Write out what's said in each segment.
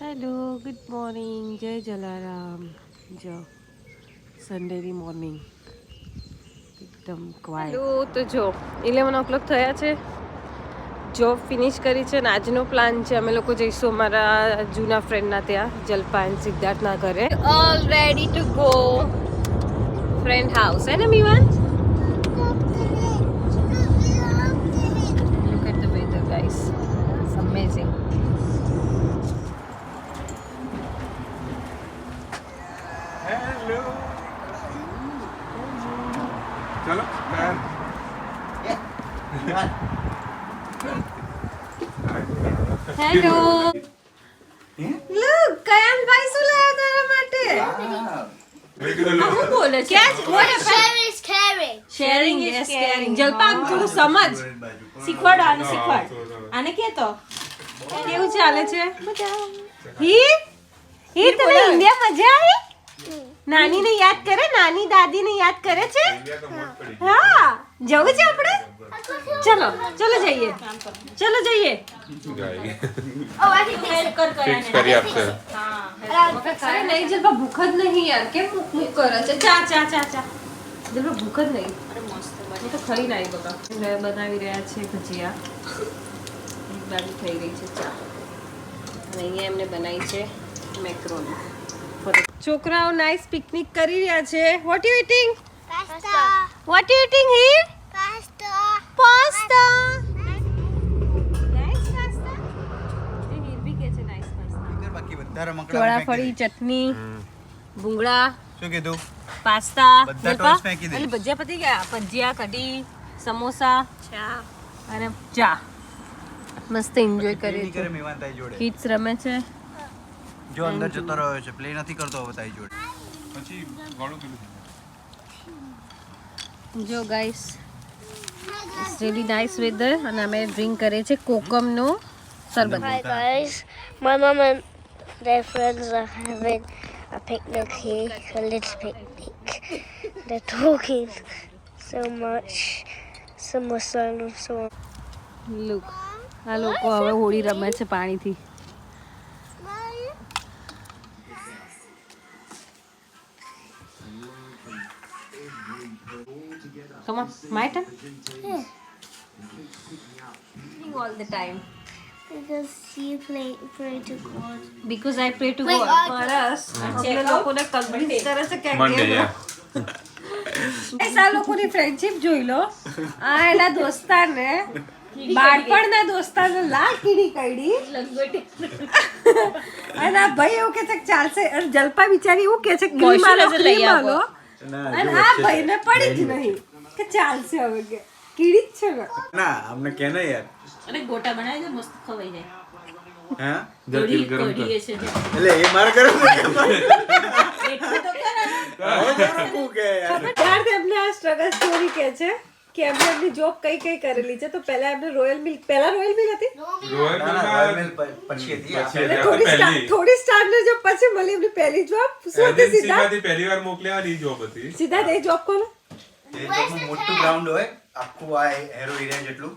Hello, good morning, જય જલારામ. જો સન્ડેની morning એકદમ ક્વાઇટ. હેલો, તો જો 11 o'clock થયા છે. જોબ ફિનિશ કરી છે ને આજનો પ્લાન છે અમે લોકો જઈશું અમારા જૂના ફ્રેન્ડના ત્યાં જલપાન સિદ્ધાર્થના ઘરે. All ready to go friend house હે ને મીવાન? Look at the weather guys, it's amazing. Hello. चलो man. હેલો. લુક કયાન ભાઈ શું લાવ્યા તારા માટે? હું બોલે છે? Sharing is caring. Sharing is caring. જલપાન થોડું સમજ. શીખવાડ આને શીખવાડ. આને કે તો કેવું ચાલે છે? હી તને ઇન્ડિયા મજા આવી? નાનીને યાદ કરે? નાની દાદીને યાદ કરે છે? હા, જવું છે આપણે? ચલો ચલો જઈએ. ચલો જઈએ. Oh, I think it's fix કરી આપશે. અરે નહીં જલપા, ભૂખ જ નહીં યાર. કેમ ભૂખ કરે છે? ચા ચા ચા ચા. જલપા ભૂખ જ નહીં. હું તો ખાઈ નાઈ બકા. બનાવી રહ્યા છે ભજીયા. એક બાજુ થઈ રહી છે ચા. અને અહીંયા એમને બનાવી છે મેક્રોની. છોકરાઓ નાઈસ પિકનિક કરી રહ્યા છે. What you eating? pasta. What you eating here? Pasta. Pasta. Nice pasta. એ હીર બી કે છે નાઈસ પાસ્તા. બાકી બધા રમકડા ચોળાફળી, ચટણી, ભૂંગળા, શું કીધું? પાસ્તા, બધા જલપા? toys ફેંકી દે. એટલે ભજીયા પતી ગયા. ભજીયા, કઢી, સમોસા, ચા અને ચા. મસ્ત એન્જોય પ્લે કરીએ નહીં કરે છીએ. મેવાન તારી જોડે. કિડ્સ રમે છે. જો અંદર જતો રહ્યો છે પ્લે નથી કરતો હવે તારી જોડે. પછી ઘણું પેલું જો guys, it's really nice weather અને અમે ડ્રિંક કરીએ છીએ કોકમનો શરબત. Hi guys, my mum and their friends are having a picnic here, a little picnic. They're talking so much, samosa and so on. Look, આ લોકો હવે હોળી રમે છે પાણીથી. Come on, my turn. All the time. Because you pray to God. Because I pray to Wait, God for us. અમે લોકોને convince કરે છે કે મંડે આ લોકોની ફ્રેન્ડશિપ જોઈ લો. આ એના દોસ્તારને બાળપણના દોસ્તારને લાલ કીડી કઈડી અને આ ભાઈ એવું કે છે કે ચાલશે. અને જલપા બિચારી એવું કે છે કે ક્રીમ આલો અને આ ભાઈને પડી જ નહીં કે ચાલશે હવે કે કીડી જ છે ને. ના અમને કે ને યાર. અને ગોટા બનાવી દો મસ્ત ખવાઈ જાય. હા જલ્દી ગરમ કર. કઢીએ છે જે. એટલે એ મારે કરે એટલું તો કરે ને. કે યાર ત્યારથી એમને આ સ્ટ્રગલ સ્ટોરી કે છે કે એમને એમની જોબ કઈ કઈ કરેલી છે. તો પહેલા એમને રોયલ મિલ્ક હતી રોયલ ના ના રોયલ મિલ પછી હતી પછી આપણે. હતી. થોડી સ્ટાર્ટને જોબ પછી મળી એમની પહેલી જોબ. શું હતી સીધા એજન્સીમાંથી પહેલી વાર મોકલ્યા ની જોબ હતી. સીધા એ જોબ કોનો એ જોબનું મોટું ગ્રાઉન્ડ હોય આખું આ હેરો એરિયા જેટલું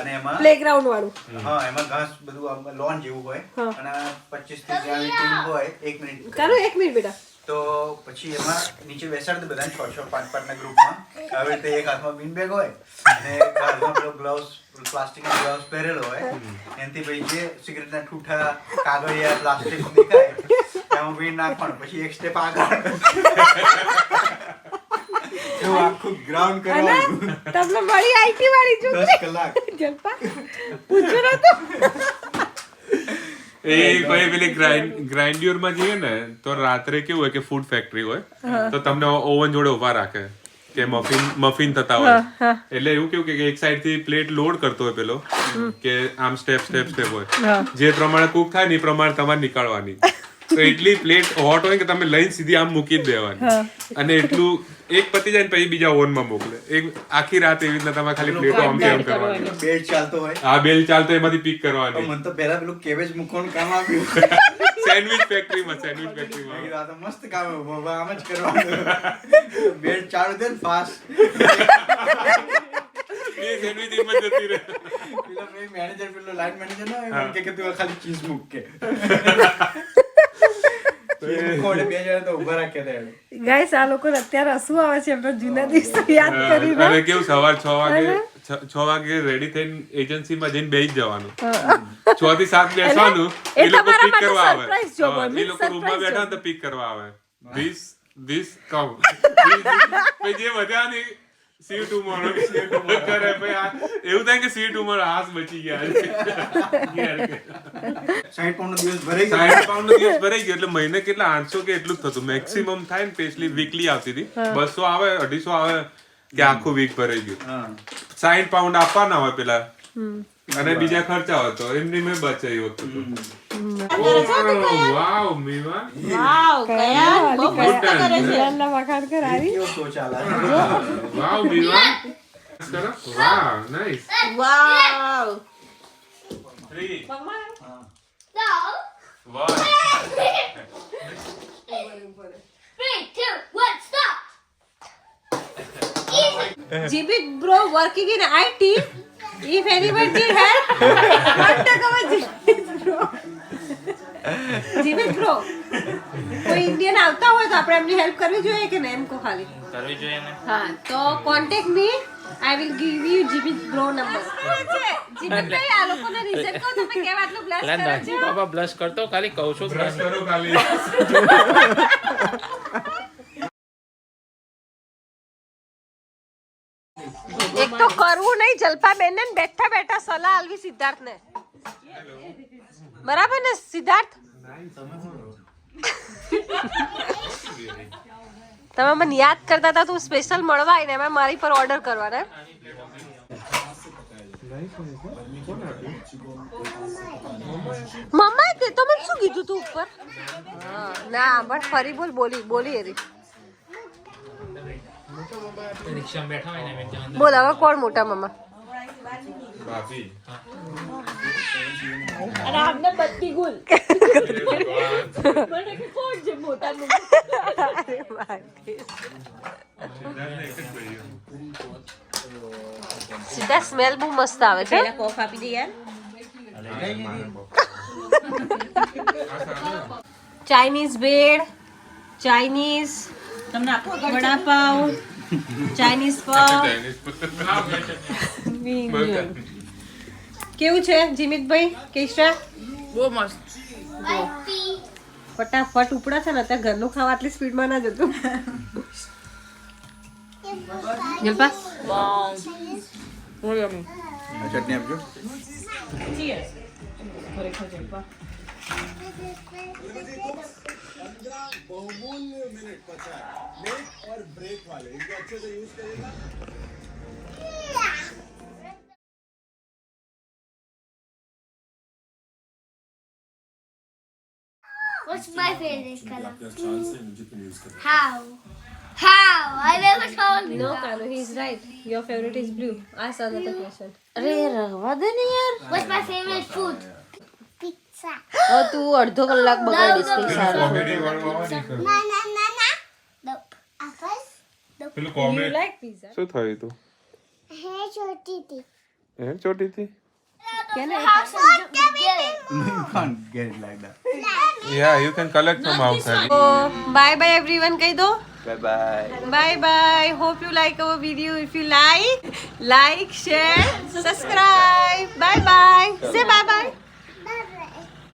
અને એમાં પ્લેગ્રાઉન્ડ વાળું. હા એમાં ઘાસ બધું લોન જેવું હોય અને 25 થી જ્યાં ટીમ હોય 1 મિનિટ કાનો 1 મિનિટ બેટા. તો પછી એમાં નીચે બેસાડ દે બધાને 6 5 5 ના ગ્રુપમાં. આવી રીતે એક હાથમાં બીન બેગ હોય અને એક હાથમાં પેલો ગ્લવ્સ પ્લાસ્ટિકના ગ્લવ્સ પહેરેલો હોય. એનાથી પછી જે સિગરેટના ઠૂઠા કાગળિયા પ્લાસ્ટિક દેખાય એમાં બીન નાખવાનું પછી એક સ્ટેપ આગળ એવું આખું ગ્રાઉન્ડ કરવાનું તમને મળી આઈટી વાળી 10 છોકરી કલાક. જલપા પૂછો ના તો. એ ભાઈ પેલી ગ્રાઇન્ડ્યોર માં જઈએ ને તો રાત્રે કેવું હોય કે ફૂડ ફેક્ટરી હોય તો તમને ઓવન જોડે ઉભા રાખે કે મફિન થતા હોય. એટલે એવું કેવું કે એક સાઈડ થી પ્લેટ લોડ કરતો હોય પેલો કે આમ સ્ટેપ હોય જે પ્રમાણે કુક થાય ને એ પ્રમાણે તમારે નીકાળવાની. તો એટલી પ્લેટ હોટ હોય કે તમે લઈને સીધી આમ મૂકી જ દેવાની અને એટલું એક પતી જાય ને પછી બીજા ઓવનમાં મોકલે. એક આખી રાત એવી રીતના તમારે ખાલી પ્લેટો આમ તેમ કરવાની. બેડ ચાલતો હોય. આ બેલ ચાલતો એમાંથી પીક તો કરવાની. મને તો પહેલા પેલું કેબેજ મૂકવાનું કામ આપ્યું. સેન્ડવિચ ફેક્ટરીમાં મેં કીધું આ તો મસ્ત કામ છે, બાબા આમ જ કરવાનું. બેડ ચાલુ દે ને ફાસ્ટ. એ સેન્ડવિચ એમાં જતી રહે. પેલા મેનેજર પેલો લાઈન મેનેજર ના હોય કે તું ખાલી ચીઝ મૂક કે કોડે બે જણા તો ઊભા રાખ્યા હતા એને. ગાઈસ આ લોકોને અત્યારે હસવું આવે છે એમના જૂના દિવસો યાદ કરીને. અને કેવું સવાર 6 વાગે રેડી થઈને એજન્સીમાં જઈને બેસી જવાનું 6 થી 7 બેસવાનું. એ એ લોકો તમારા પિક માટે કરવા આવે. surprise job હોય, એ means લોકો રૂમમાં surprise બેઠા job. તો પિક કરવા આવે. This come. પછી જે વધ્યા ને see you tomorrow. કરે પછી એવું થાય કે see you tomorrow હાથ બચી ગયા. 60 પાઉન્ડનો દિવસ ભરાઈ ગયો. 60 પાઉન્ડ નો દિવસ ભરાઈ ગયો એટલે મહિને કેટલા 800 કે એટલું જ થતું મેક્સિમમ થાય ને પેસલી વીકલી આવતી હતી 200 આવે 250 આવે કે આખું વીક ભરાઈ ગયું. હા 60 પાઉન્ડ આપવાના હોય પેલા અને બીજા ખર્ચા હોય તો એમની મેં બચે એ વખતે તો. વાવ મીવા વાવ કયા બહુ મસ્ત કરે છે જીયાનના વખાણ કરાવી. કેવો સોચ આલા. વાવ મીવા કરો વાવ nice Vav 3 No. 1 3, 2, 1, stop. Jimit bro working in IT. If anyone need help, contact our Jimit bro. કોઈ ઇન્ડિયન આવતા હોય તો આપણે એમની હેલ્પ કરવી જોઈએ કે નહીં એમ કહો ખાલી કરવી જોઈએ ને. હા તો contact me I will give you Jimit bro number Jimit ભાઈ આ લોકોને રીઝન કહો તમે કેમ આટલું બ્લશ એટલે કરો નથી છો બાબા બ્લશ કરતો ખાલી કહું છું બ્રશ કરો ખાલી એક તો કરવું નહીં જલપાબેન ને બેઠા બેઠા સલાહ આલવી સિદ્ધાર્થને બરાબર ને સિદ્ધાર્થ તમે મને યાદ કરતા હતા તું સ્પેશિયલ મળવા આવીને એમાં મારી પર ઓર્ડર કરવાના મમ્માએ કે તો મને શું કીધું તું ઉપર હા ના બટ ફરી બોલી એરી રિક્ષામાં બેઠા હોય ને એમ ત્યાં અંદર બોલ હવે કોણ મોટા મમ્મા ભાભી અને આમને બત્તી ગુલ મને કે કોણ છે મોટા અરે ભાઈ સીધા સ્મેલ બહુ મસ્ત આવે છે પેલા કોફ આપી દે યાર ચાઇનીઝ ભેળ ચાઇનીઝ તમને આપો વડાપાવ ચાઇનીઝ પાવ કેવું છે જીમિતભાઈ કેશા બહુ મસ્ત ફટાફટ ઉપડા છે ને અત્યારે ઘરનું ખાવા આટલી સ્પીડમાં ના જતું જલપા ચટણી આપજો. What's my favorite color? How? I never told you. No કાનો he is right your favourite is blue ask another question અરે રહવા દે ને યાર What's my favorite food? Pizza. હવે તું અડધો કલાક બગાડીશ કઈ સારું કોમેડી વાળો નહીં કરો Banana. Nope. Apples. પેલું યુ કોમેડી લાઈક પિઝા શું થયું તું Hey, छोटी थी. એ ચોટી હતી કેને House and get it. You can't get it like that. Yeah you can collect from outside તો બાય બાય એવરીવન કહી દો Bye bye. Bye bye. Hope you like our video. If you like, share, subscribe. Bye bye. Say bye bye.